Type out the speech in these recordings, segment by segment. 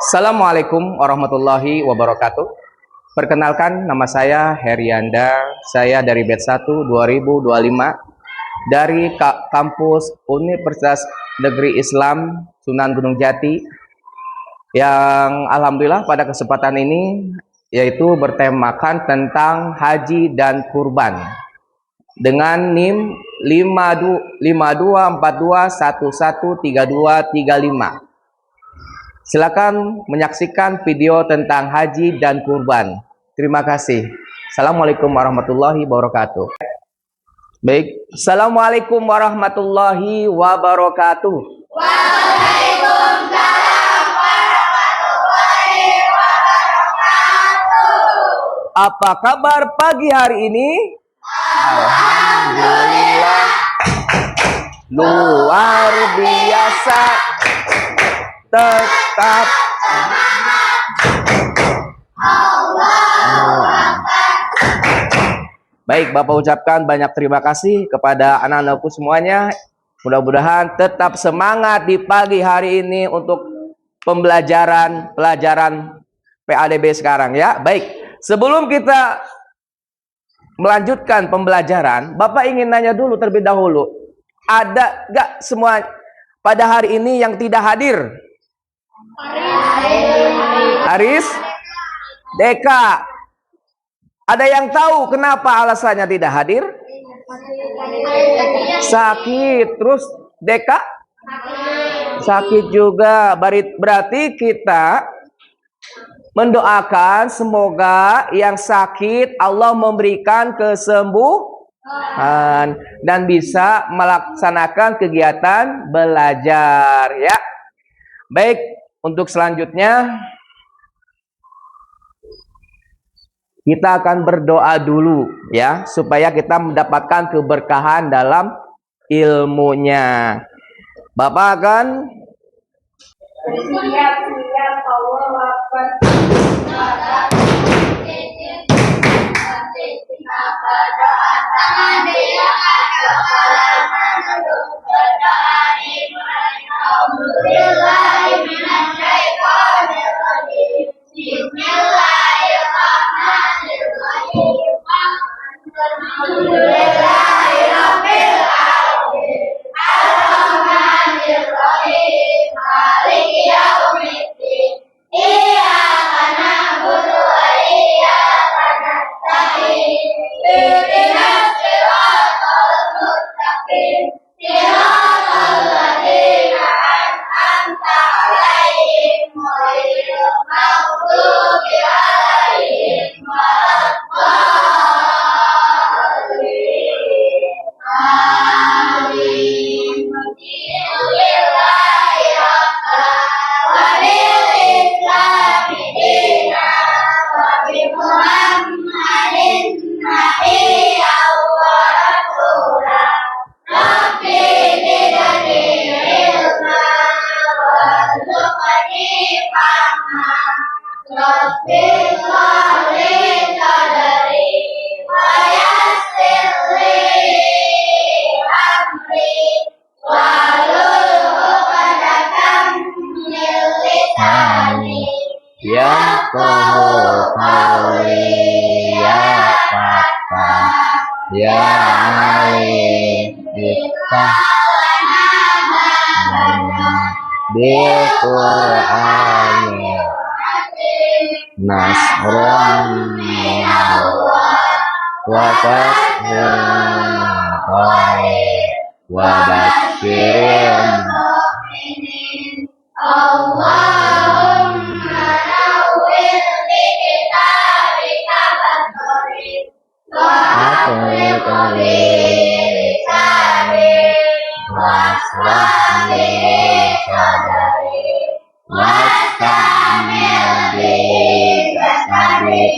Assalamualaikum warahmatullahi wabarakatuh. Perkenalkan, nama saya Herianda. Saya dari batch 1 2025 dari kampus Universitas Negeri Islam Sunan Gunung Jati, yang alhamdulillah pada kesempatan ini yaitu bertemakan tentang haji dan kurban dengan NIM 5242113235. Silakan menyaksikan video tentang haji dan kurban. Terima kasih. Assalamualaikum warahmatullahi wabarakatuh. Baik, Assalamualaikum warahmatullahi wabarakatuh. Waalaikumsalam warahmatullahi wabarakatuh. Apa kabar pagi hari ini? Alhamdulillah. Luar biasa. Tetap baik, Bapak ucapkan banyak terima kasih kepada anak-anakku semuanya. Mudah-mudahan tetap semangat di pagi hari ini untuk pelajaran PADB sekarang ya. Baik, sebelum kita melanjutkan pembelajaran, Bapak ingin nanya dulu terlebih dahulu. Ada gak semua pada hari ini yang tidak hadir? Aris, Deka, ada yang tahu kenapa alasannya tidak hadir? Sakit. Terus Deka? Sakit juga. Berarti kita mendoakan semoga yang sakit Allah memberikan kesembuhan dan bisa melaksanakan kegiatan belajar ya. Baik, untuk selanjutnya kita akan berdoa dulu ya, supaya kita mendapatkan keberkahan dalam ilmunya. Bapak akan siap-siap Allah Akbar. Berdoa tangan diangkat, kepala menunduk, berdoa dimulai. Bismillahirrahmanirrahim. Bismillahirrahmanirrahim. Alhamdulillahirabbil alamin. Ar-Rahmanir-Rahim. Maliki yaumiddin. Iyyaka na'budu wa iyyaka nasta'in. Ihdinas siratal mustaqim. Siratal ladzina an'amta 'alaihim ghairil maghdubi 'alaihim waladdallin. Amin. Lillahi rabbana wa bil islami dina wa bi Muhammadin nabiyyan wa rasulah. Rabbi zidni ilma warzuqni fahma. Rabbi shrah li sadri wa yassir li amri wahlul 'uqdatam min lisani yafqahu qawli ya Fatah ya alim iftah bil Qur'ani nasrun min Allah wa fathun qarib wa basyirin mu'minin. Allahumma nawwir bi kitabika basari wa aghliq li lisani washrah li sadri wastamil bi jasadi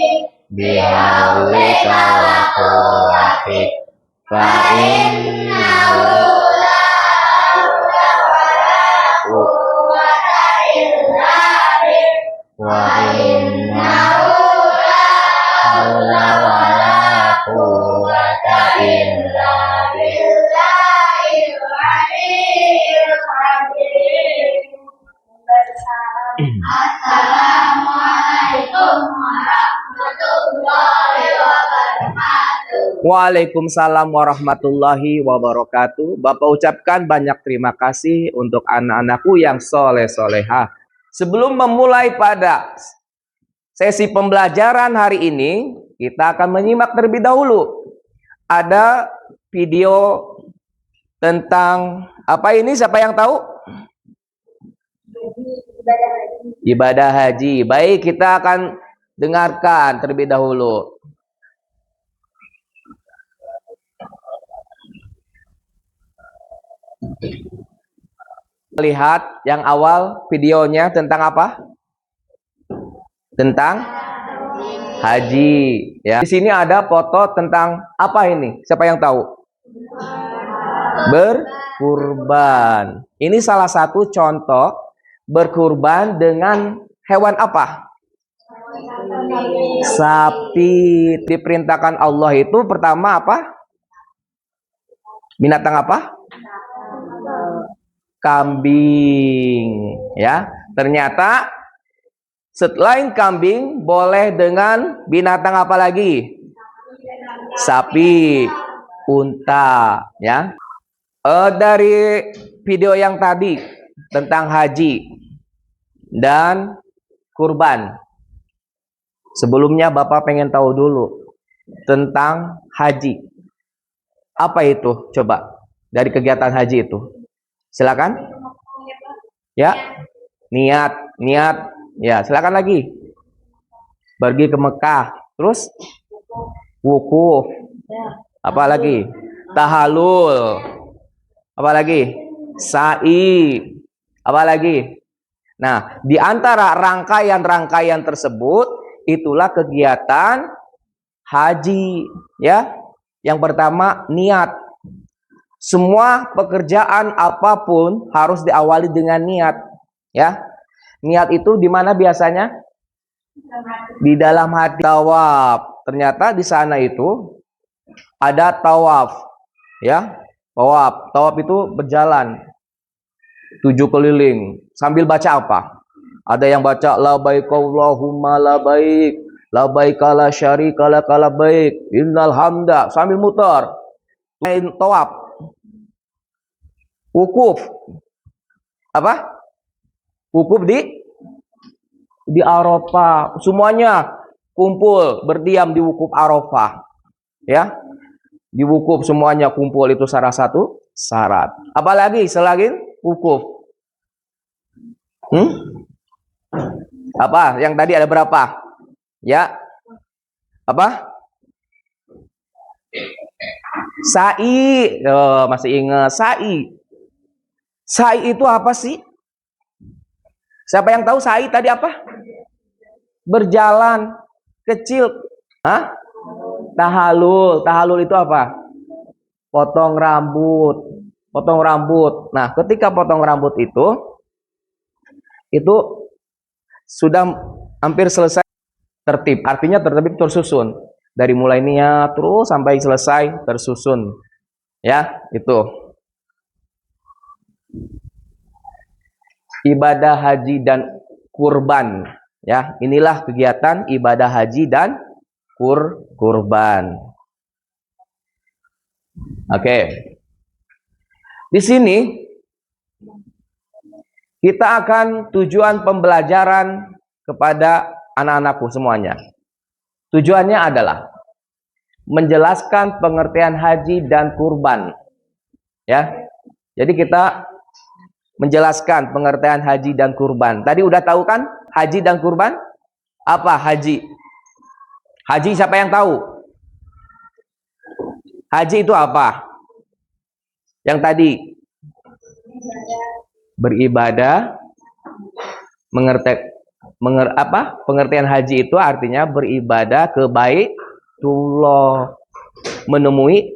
bihaulika wa quwwatik fa innahu la hawla wa la quwwata illa billah. Wa innahu la hawla wa la quwwata illa billahil aliyyil azim. Assalamualaikum warahmatullahi wabarakatuh. Waalaikumsalam warahmatullahi wabarakatuh. Bapak ucapkan banyak terima kasih untuk anak-anakku yang soleh-solehah. Sebelum memulai pada sesi pembelajaran hari ini, kita akan menyimak terlebih dahulu. Ada video tentang apa ini? Siapa yang tahu? Ibadah haji. Baik, kita akan dengarkan terlebih dahulu. Lihat yang awal videonya tentang apa? Tentang haji. Ya. Di sini ada foto tentang apa ini? Siapa yang tahu? Berkurban. Ini salah satu contoh berkurban dengan hewan apa? Sapi. Diperintahkan Allah itu pertama apa? Binatang apa? Kambing. Ya, ternyata selain kambing boleh dengan binatang apa lagi? Sapi, unta. Ya. Dari video yang tadi tentang haji dan kurban. Sebelumnya Bapak pengen tahu dulu tentang haji. Apa itu? Coba dari kegiatan haji itu. Silakan. Ya. Niat. Ya, silakan lagi. Pergi ke Mekah. Terus wukuf. Apa lagi? Tahalul. Apa lagi? Sa'i. Apa lagi? Nah, di antara rangkaian-rangkaian tersebut itulah kegiatan haji, ya. Yang pertama, niat. Semua pekerjaan apapun harus diawali dengan niat, ya. Niat itu di mana biasanya? Di dalam hati. Tawaf. Ternyata di sana itu ada tawaf, ya. Tawaf itu berjalan 7 keliling sambil baca apa? Ada yang baca labbaik Allahumma labbaik, labbaik la syarika lak labbaik, innal hamda, sambil muter. Tawaf. Wukuf. Apa? Wukuf di Arafah. Semuanya kumpul berdiam di wukuf Arafah. Ya. Di wukuf semuanya kumpul, itu salah satu syarat. Apalagi selain wukuf? Apa? Yang tadi ada berapa? Ya. Apa? Sa'i. Oh, masih ingat sa'i. Sa'i itu apa sih? Siapa yang tahu sa'i tadi apa? Berjalan kecil. Hah? Tahalul. Tahalul itu apa? Potong rambut. Potong rambut. Nah, ketika potong rambut itu sudah hampir selesai tertib. Artinya tertib tersusun. Dari mulai niat terus sampai selesai tersusun. Ya, itu. Ibadah haji dan kurban, ya, inilah kegiatan ibadah haji dan kurban. Oke. Di sini kita akan tujuan pembelajaran kepada anak-anakku semuanya. Tujuannya adalah menjelaskan pengertian haji dan kurban. Ya. Jadi kita menjelaskan pengertian haji dan kurban. Tadi udah tahu kan haji dan kurban? Apa haji? Haji siapa yang tahu? Haji itu apa? Yang tadi beribadah. Pengertian haji itu artinya beribadah ke Baitullah, menemui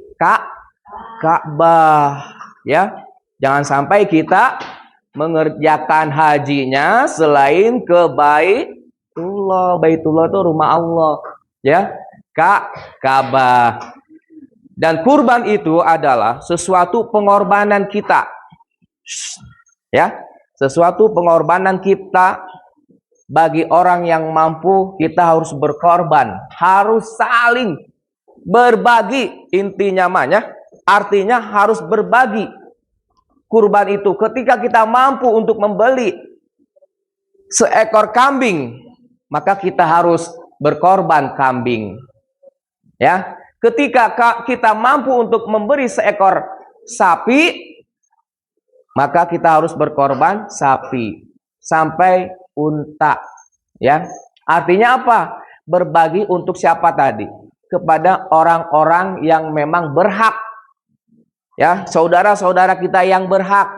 Ka'bah, ya. Jangan sampai kita mengerjakan hajinya selain ke Baitullah. Baitullah itu rumah Allah, ya, Ka'bah. Dan kurban itu adalah sesuatu pengorbanan kita, ya, sesuatu pengorbanan kita bagi orang yang mampu kita harus berkorban, harus saling berbagi. Intinya namanya, artinya harus berbagi. Kurban itu ketika kita mampu untuk membeli seekor kambing, maka kita harus berkorban kambing. Ya, ketika kita mampu untuk memberi seekor sapi, maka kita harus berkorban sapi sampai unta. Ya, artinya apa? Berbagi untuk siapa tadi? Kepada orang-orang yang memang berhak. Ya, saudara-saudara kita yang berhak,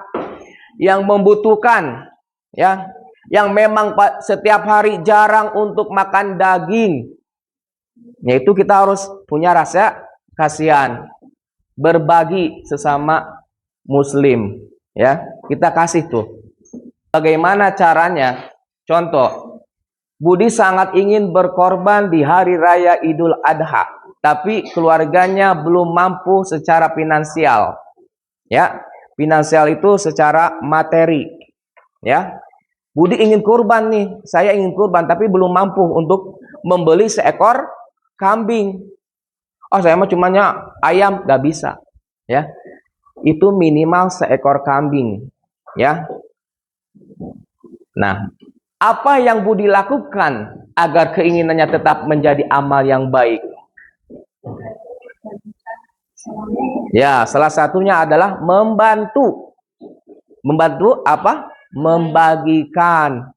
yang membutuhkan, ya, yang memang setiap hari jarang untuk makan daging. Yaitu kita harus punya rasa kasihan, berbagi sesama muslim, ya. Kita kasih tuh. Bagaimana caranya? Contoh, Budi sangat ingin berkorban di hari raya Idul Adha, tapi keluarganya belum mampu secara finansial. Ya, finansial itu secara materi. Ya, Budi ingin kurban nih, saya ingin kurban tapi belum mampu untuk membeli seekor kambing. Oh, saya mah cumanya ayam, gak bisa. Ya, itu minimal seekor kambing. Ya, nah, apa yang Budi lakukan agar keinginannya tetap menjadi amal yang baik? Ya, salah satunya adalah membantu. Membantu apa? Membagikan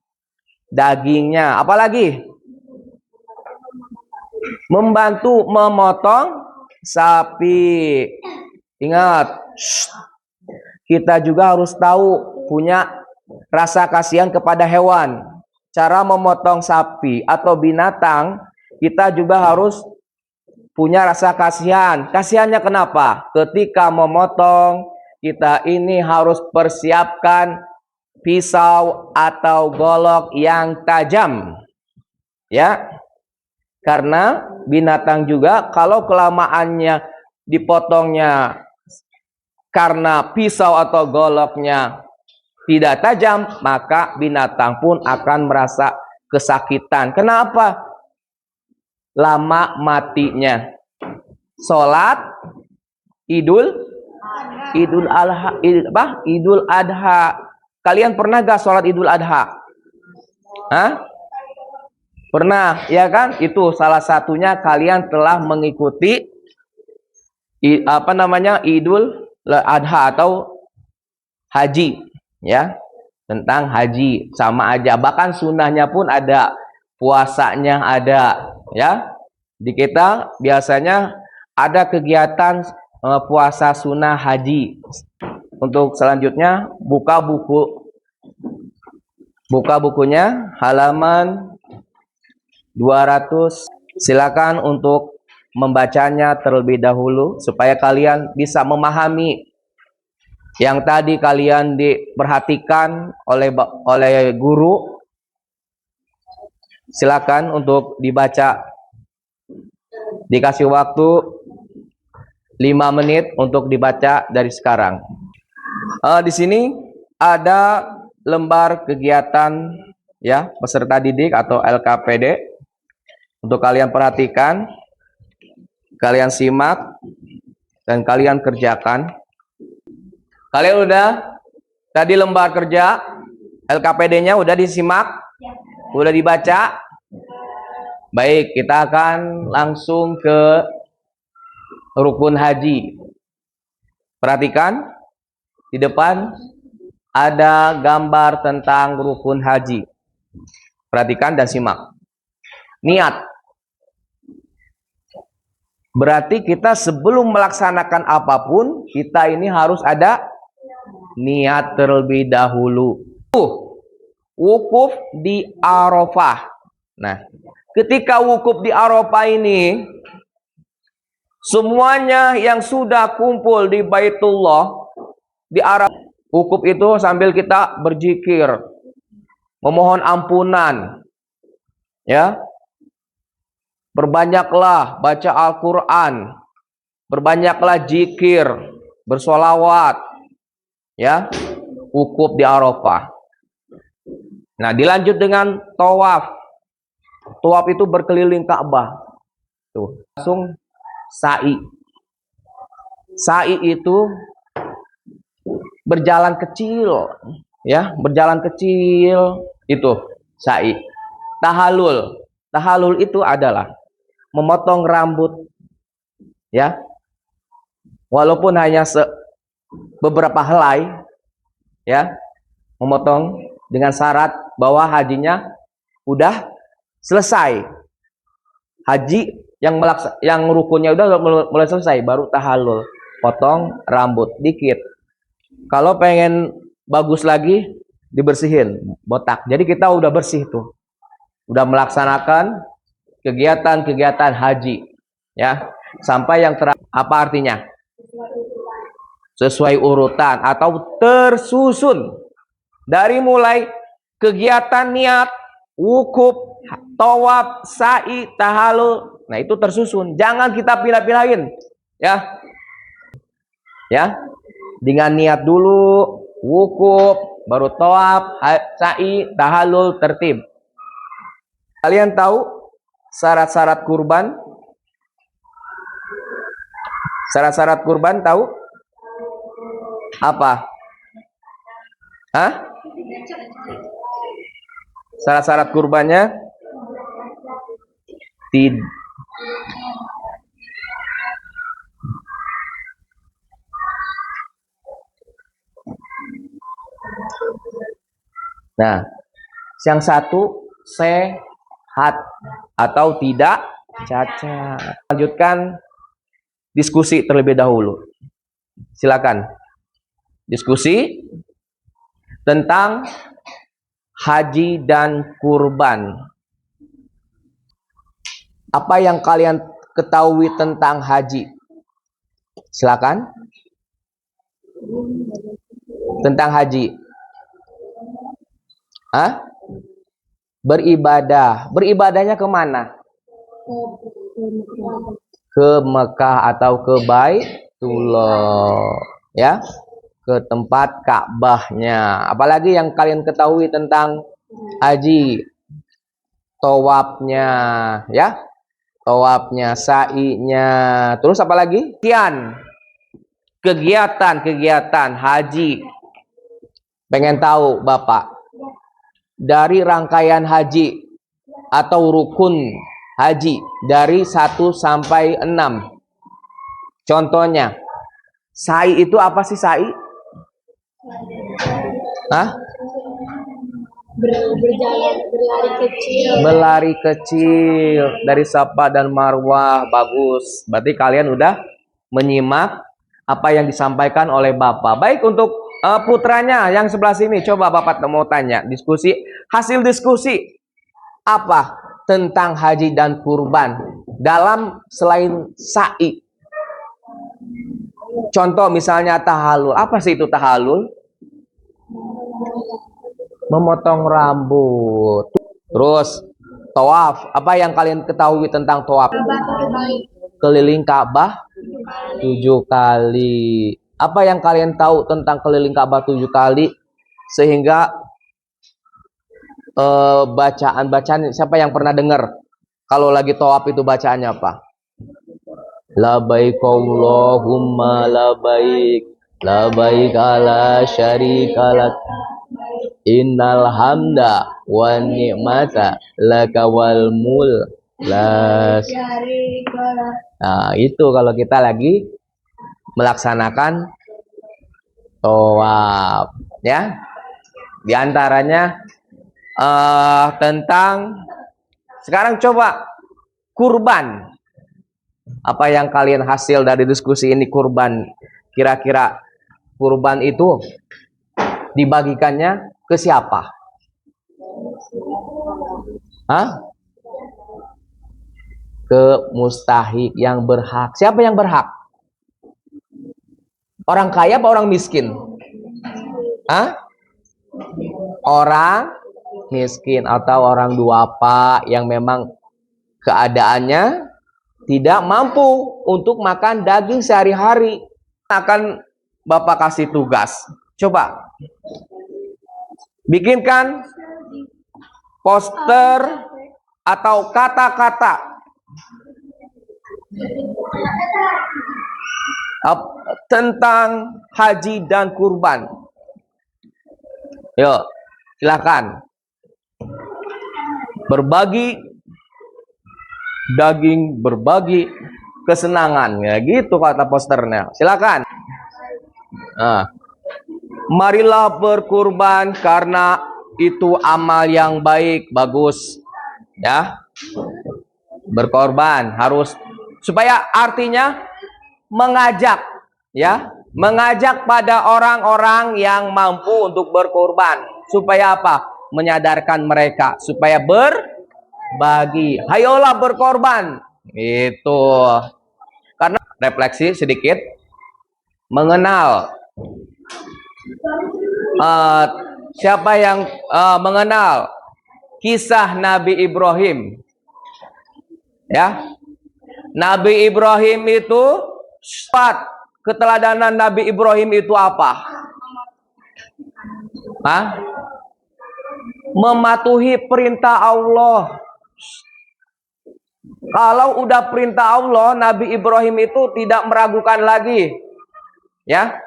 dagingnya. Apalagi? Membantu memotong sapi. Ingat, kita juga harus tahu, punya rasa kasihan kepada hewan. Cara memotong sapi atau binatang, kita juga harus punya rasa kasihan. Kasihannya kenapa? Ketika memotong, kita ini harus persiapkan pisau atau golok yang tajam. Ya. Karena binatang juga kalau kelamaannya dipotongnya karena pisau atau goloknya tidak tajam, maka binatang pun akan merasa kesakitan. Kenapa? Lama matinya. Sholat Idul Adha. Kalian pernah gak sholat Idul Adha? Hah? Pernah, ya kan? Itu salah satunya kalian telah mengikuti Idul Adha atau haji. Ya, tentang haji sama aja, bahkan sunnahnya pun ada, puasanya ada. Ya, di kita biasanya ada kegiatan puasa sunnah haji. Untuk selanjutnya buka bukunya halaman 200. Silakan untuk membacanya terlebih dahulu supaya kalian bisa memahami yang tadi kalian diperhatikan oleh guru. Silakan untuk dibaca. Dikasih waktu 5 menit untuk dibaca dari sekarang. Di sini ada lembar kegiatan, ya, peserta didik atau LKPD. Untuk kalian perhatikan, kalian simak dan kalian kerjakan. Kalian udah tadi lembar kerja LKPD-nya udah disimak? Udah dibaca? Baik, kita akan langsung ke rukun haji. Perhatikan, di depan ada gambar tentang rukun haji. Perhatikan dan simak. Niat. Berarti kita sebelum melaksanakan apapun, kita ini harus ada niat terlebih dahulu. Wukuf di Arafah. Nah, ketika wukuf di Arafah ini, semuanya yang sudah kumpul di Baitullah, di Arafah, wukuf itu sambil kita berzikir, memohon ampunan, ya. Berbanyaklah baca Al-Quran, berbanyaklah zikir, bersolawat, ya, wukuf di Arafah. Nah, dilanjut dengan tawaf. Tawaf itu berkeliling Ka'bah. Tuh, langsung sa'i. Sa'i itu berjalan kecil, ya, berjalan kecil itu sa'i. Tahallul. Tahallul itu adalah memotong rambut, ya. Walaupun hanya beberapa helai, ya, memotong dengan syarat bahwa hajinya udah selesai. Haji yang rukunnya udah mulai selesai, baru tahallul, potong rambut dikit. Kalau pengen bagus lagi, dibersihin botak. Jadi kita udah bersih tuh, udah melaksanakan kegiatan-kegiatan haji, ya, sampai yang terakhir. Apa artinya? Sesuai urutan atau tersusun dari mulai kegiatan niat, wukuf, tawaf, sa'i, tahallul. Nah, itu tersusun. Jangan kita pilih-pilahin, ya. Ya. Dengan niat dulu, wukuf, baru tawaf, sa'i, tahallul, tertib. Kalian tahu syarat-syarat kurban? Syarat-syarat kurban tahu? Apa? Hah? Syarat-syarat kurbannya? Nah, yang satu sehat atau tidak cacat. Lanjutkan diskusi terlebih dahulu. Silakan. Diskusi tentang haji dan kurban. Apa yang kalian ketahui tentang haji? Silakan. Tentang haji. Hah? Beribadah. Beribadahnya kemana? Ke Mekah atau ke Baitullah, ya, ke tempat Ka'bahnya. Apalagi yang kalian ketahui tentang haji? Tawafnya, ya, tawafnya, sa'inya, terus apa lagi? Kegiatan haji. Pengen tahu Bapak, dari rangkaian haji atau rukun haji dari 1 sampai 6. Contohnya, sa'i itu apa sih sa'i? Hah? Berlari kecil dari Safa dan Marwah. Bagus. Berarti kalian udah menyimak apa yang disampaikan oleh Bapak. Baik, untuk putranya yang sebelah sini, coba Bapak mau tanya, hasil diskusi apa tentang haji dan kurban dalam selain sa'i. Contoh misalnya tahallul. Apa sih itu tahallul? Memotong rambut. Terus tawaf. Apa yang kalian ketahui tentang tawaf? Keliling Ka'bah 7 kali. Apa yang kalian tahu tentang keliling Ka'bah 7 kali? Sehingga bacaan siapa yang pernah dengar kalau lagi tawaf itu bacaannya apa? Labaik Allahumma labaik, labaik la syarika lak, innal hamda wa ni'mata laka wal mulk la syarika lak. Nah, itu kalau kita lagi melaksanakan tawaf, ya. Di antaranya tentang, sekarang coba kurban. Apa yang kalian hasil dari diskusi ini kurban? Kira-kira kurban itu dibagikannya ke siapa? Hah? Ke mustahik yang berhak. Siapa yang berhak? Orang kaya apa orang miskin? Hah? Orang miskin atau orang duafa yang memang keadaannya tidak mampu untuk makan daging sehari-hari. Akan Bapak kasih tugas. Coba bikinkan poster atau kata-kata tentang haji dan kurban. Yuk, silakan. Berbagi daging, berbagi kesenangan, ya gitu kata posternya. Silakan. Nah, marilah berkurban karena itu amal yang baik, bagus. Ya. Berkorban harus, supaya artinya mengajak, ya, mengajak pada orang-orang yang mampu untuk berkorban. Supaya apa? Menyadarkan mereka supaya berbagi. Hayolah berkorban. Itu. Karena refleksi sedikit, mengenal siapa yang mengenal kisah Nabi Ibrahim, ya. Nabi Ibrahim itu sifat keteladanan Nabi Ibrahim itu apa? Hah? Mematuhi perintah Allah. Kalau udah perintah Allah, Nabi Ibrahim itu tidak meragukan lagi. Ya.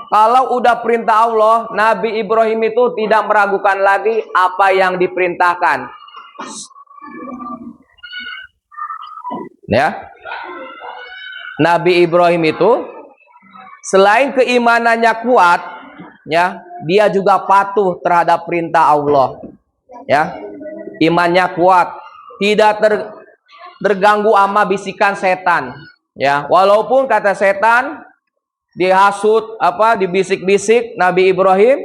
Kalau udah perintah Allah, Nabi Ibrahim itu tidak meragukan lagi apa yang diperintahkan. Ya. Nabi Ibrahim itu selain keimanannya kuat, ya, dia juga patuh terhadap perintah Allah. Ya. Imannya kuat, tidak terganggu sama bisikan setan. Ya, walaupun kata setan dihasut, dibisik-bisik Nabi Ibrahim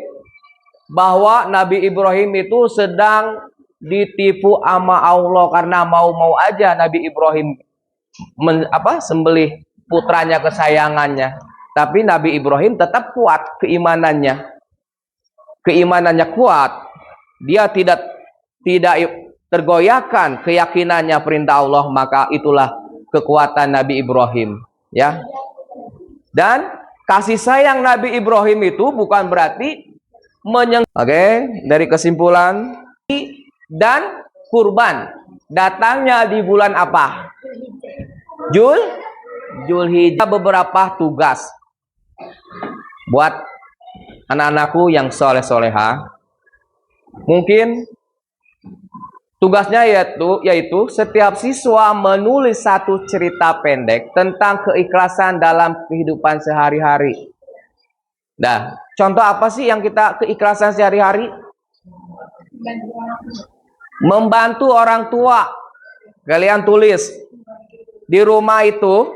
bahwa Nabi Ibrahim itu sedang ditipu sama Allah karena mau-mau aja Nabi Ibrahim sembelih putranya kesayangannya. Tapi Nabi Ibrahim tetap kuat keimanannya. Keimanannya kuat. Dia tidak tergoyahkan keyakinannya perintah Allah, maka itulah kekuatan Nabi Ibrahim, ya. Dan kasih sayang Nabi Ibrahim itu bukan berarti dari kesimpulan, dan kurban datangnya di bulan apa? Zulhijjah. Beberapa tugas buat anak-anakku yang soleh-soleha. Mungkin tugasnya yaitu setiap siswa menulis satu cerita pendek tentang keikhlasan dalam kehidupan sehari-hari. Nah, contoh apa sih yang kita keikhlasan sehari-hari? Membantu orang tua. Kalian tulis. Di rumah itu,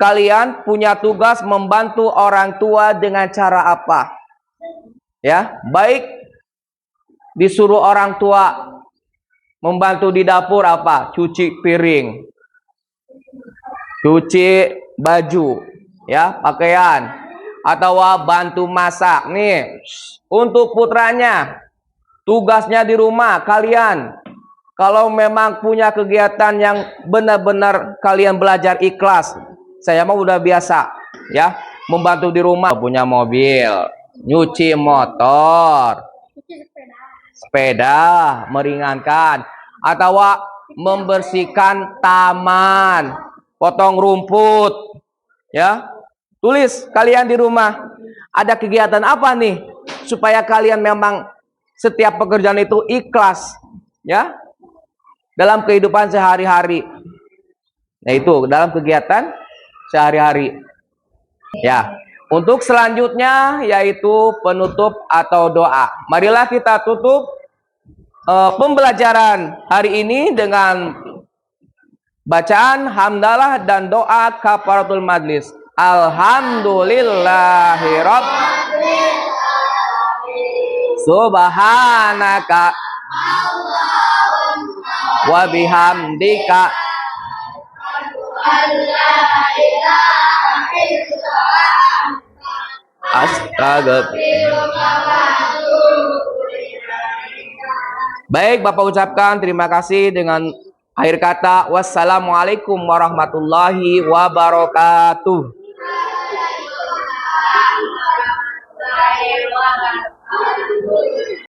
kalian punya tugas membantu orang tua dengan cara apa? Ya, baik disuruh orang tua membantu di dapur apa? Cuci piring, cuci baju, ya, pakaian, atau bantu masak. Nih, untuk putranya, tugasnya di rumah kalian, kalau memang punya kegiatan yang benar-benar kalian belajar ikhlas, saya mau udah biasa, ya, membantu di rumah, punya mobil, nyuci motor, sepeda, meringankan, atau membersihkan taman, potong rumput, ya. Tulis kalian di rumah ada kegiatan apa nih supaya kalian memang setiap pekerjaan itu ikhlas, ya, dalam kehidupan sehari-hari. Nah, itu dalam kegiatan sehari-hari. Ya. Untuk selanjutnya yaitu penutup atau doa. Marilah kita tutup pembelajaran hari ini dengan bacaan hamdalah dan doa kafaratul majlis. Alhamdulillahirabbil subhanaka wa bihamdika astaga. Baik, Bapak ucapkan terima kasih dengan akhir kata wassalamualaikum warahmatullahi wabarakatuh.